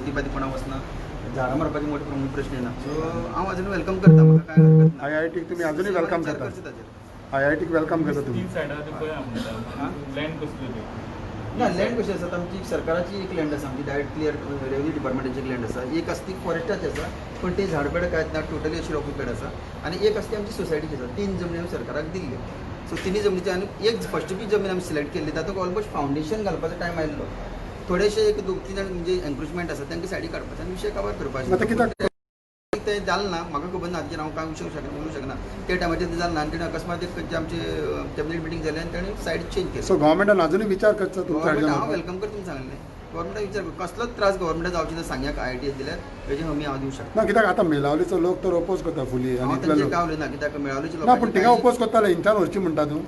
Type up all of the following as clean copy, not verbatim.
शेतीपातीपणा वचना झाडां मारपाचे मोठे प्रमुख प्रश्न येना सो हांव अजून वेलकम करता म्हाका काय हरकत ना IIT तुम्ही अजूनही वेलकम विचार करता करचे ताचेर. IIT वेलकम करता तुम्ही 3 सायडा ते पळय आमकां लँड कसली ती ना लँड कशी आसा आमची सरकाराची एक लँड आसा आमची डायरेक्ट क्लियर रेव्हन्यू डिपार्टमेंटाची एक लँड आसा एक आसा ती फॉरेस्टाची आसा पण ते झाडपेड कांयच ना टोटली अशी ऑक्युपेड आसा आणि एक आसा ती आमची सोसायटीची आसा 3 जमनी आमी सरकाराक दिल्ल्यो सो तिनी जमनीचे आनी एक फस्ट बी जमीन आमी सिलेक्ट केल्ली तातूंत ऑलमोस्ट फावंडेशन घालपाचो टायम आयिल्लो थोडेशे एक 2-3 जाण म्हणजे एन्क्रोचमेंट आसा तांकां सायडी काडपाचो आनी विशय काबार आता करपाचो कित्याक ते जालें ना म्हाका खबर ना ताचेर हांव कांय उलोवंक शकना त्या टायमाचेर ते जालें ना आनी तेणें अकस्मात एक खंयचे आमचे कॅबिनेट मिटींग जाली आनी ताणें सायड चेंज केली सो गव्हर्मेंटान अजूनही विचार करता तुमच्या गव्हर्मेंट हांव हाडून वेलकम करता तुमी सांगलें गव्हर्मेंटाक विचार कर कसलोच त्रास गव्हर्मेंटाक जावचे ना सांग्याक IIT दिल्यार तेजी हमी हांव दिवंक शकता ना कित्याक आता मेलावलीचो लोक तर ओपोज करता फुली हांव आणि तांचेर गावले ना कित्याक मेळावलेचे ना पण थिंगा ओपोज करताले हिंच्यान व्हरची म्हणटा तूं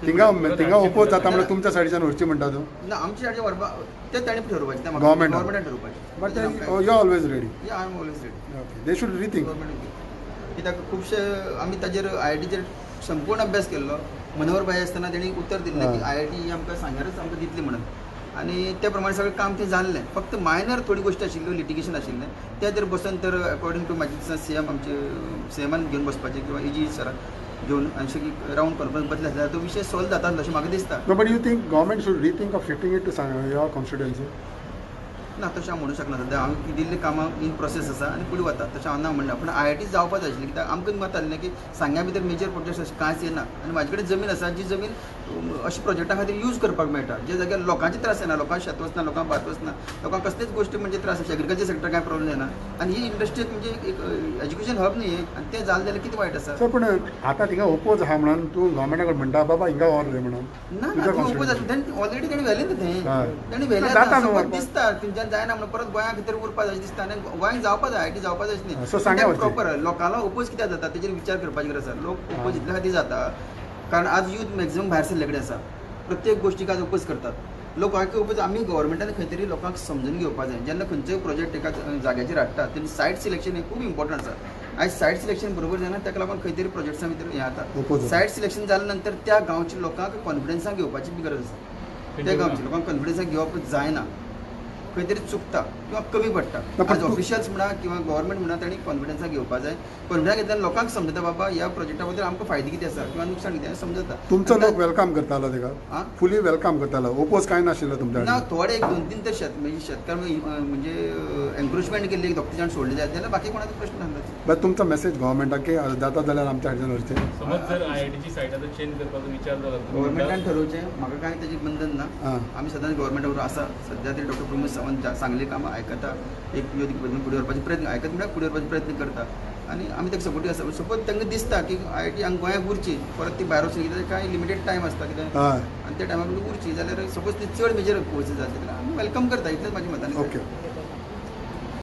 थिंगा ओपोज जाता म्हणजे तुमच्या सायडीच्यान व्हरची म्हणटा तूं ना आमचे सायडीन व्हरपा ते ताणें ठरोवपाचें तें Government. गव्हर्मेंटान ठरोवपाचें बट यू ऑलवेज रेडी या I am always ready okay they should rethink government कित्याक खुबशे आमी ताजेर IITचेर संपूर्ण अभ्यास केल्लो मनोहर भाई आसतना तेणी उतर दिल्लें की IIT ही आमकां सांग्यारच आमकां दितली म्हणून आनी त्या प्रमाणे सगळें काम तें जाल्लें फक्त मायनर थोडी गोश्टी आशिल्ल्यो लिटिगेशन आशिल्लें त्या जर बसून तर अकॉर्डिंग टू म्हाजे दिसता CM आमचे CMान घेवन बसपाचें किंवा AG सराक घेवन अशें की रावंड कॉन्फरन्स बसले जाल्यार तो विशय सॉल्व जाता अशें म्हाका दिसता नो but you think government should rethink of shifting it to your constituency ना तशें हांव म्हणूंक शकना सद्या हांव दिल्ली कामां इन प्रोसेस आसा आनी फुडें वता तशें हांव ना म्हणना पूण IIT जावपाक जाय आशिल्ली कित्याक आमकां वतालें की सांग्या भितर मेजर प्रोजेक्ट अशें कांयच येना आनी म्हाजे कडेन जमीन आसा जी जमीन अशें प्रोजेक्टा खातीर यूज करपाक मेळटा जे जाग्यार लोकांचे त्रास येना लोकांक शेत वचना लोकांक भात वचना लोकांक कसलेच गोश्टी म्हणजे त्रास अशें एग्रीकल्चर सेक्टर कांय प्रॉब्लेम येना आनी ही इंडस्ट्रीक म्हणजे एक एज्युकेशन हब न्ही आनी तें जालें जाल्यार कितें वायट आसा सर पण आता थिंगा ओपोज आहा म्हणून तूं गव्हर्मेंटाक म्हणटा बाबा हिंगा व्हर रे म्हणून ना तुज्या ना constituency. ऑलरेडी तेणी व्हेलें न्ही हय. तें तेणी व्हेलें जाता न्हू आतां व्हरपाक. दिसता तेंच्यान जायना म्हणून परत गोंया भितर उरपा जाय दिसता आनी गोंयांक जावपा जाय IIT जावपा जाय सो अशें सांग्या न्ही वचचें. प्रॉपर लोकांना ओपोज कित्याक जाता तेजेर विचार करपाची गरज आसा लोक ओपोज इतल्या खातीर जाता कारण आज यूथ मॅक्झिमम भायर सरले कडेन आसा प्रत्येक गोश्टीक आज ओपोज करतात लोक हाका ओपोज आमी गव्हर्मेंटान खंय तरी लोकांक समजून घेवपाक जाय जेन्ना खंयचोय प्रोजेक्ट एका जाग्याचेर हाडटा तेन्ना सायट सिलेक्शन हें खूब इम्पॉर्टंट आसा आयज सायट सिलेक्शन बरोबर जायना ताका लागून खंय तरी प्रोजेक्ट्सा भितर हें Oppose जाता सायट सिलेक्शन जाल्या नंतर त्या गांवच्या लोकांक कॉन्फिडन्सान घेवपाची बी गरज आसा त्या गांवच्या लोकांक कॉन्फिडन्सान घेवप जायना खंय तरी चुकता किंवा कमी पडटा पण आज ऑफिशियल्स म्हणा किंवा गव्हर्मेंट म्हणा तांणी कॉन्फिडन्सान घेवपा जाय कॉन्फिडन्स घेतल्यार लोकांक समजता बाबा ह्या प्रोजेक्टा बद्दल आमकां फायदो कितें आसा किंवा नुकसाण कितें आसा समजता तुमचो लोक वेलकम करतालो आं? तेका फुली वेलकम करतालो ओपोज काय नाशिल्लो तुमच्या ना हाडून. थोडे एक 2-3 तर म्हणजे शेतकार म्हणजे एन्क्रोचमेंट केल्ली एक दोग जाण सोडले जायत जाल्यार बाकी कोणाचो प्रश्न ना बट तुमचो मेसेज गव्हर्मेंटाक की जाता जाल्यार आमच्या हाडच्यान व्हरचें समज जर IITची सायट आतां चेंज करपाचो विचार जालो गव्हर्मेंटान ठरवचें म्हाका कांय ताजें बंधन ना आं. आमी सदांच गव्हर्मेंटा बरोबर आसा सध्या तरी डॉक्टर प्रमोद सावंत सांगले कामां आयकता एक योजीक पद्दतीन फुडें व्हरपाचे प्रयत्न आयकता म्हळ्यार फुडें व्हरपाचे प्रयत्न करता आनी आमी ताका सपोर्टीव आसा सपोज तांकां दिसता की IIT हांगा गोंयांक उरची परत ती भायर वचून कित्याक कांय लिमिटेड टायम आसता कित्याक हय आनी त्या टायमा उरची जाल्यार सपोज ती चड मेजर पळोवची जाता जाल्यार आमी वेलकम करता इतलेंच म्हाजें मतान ओके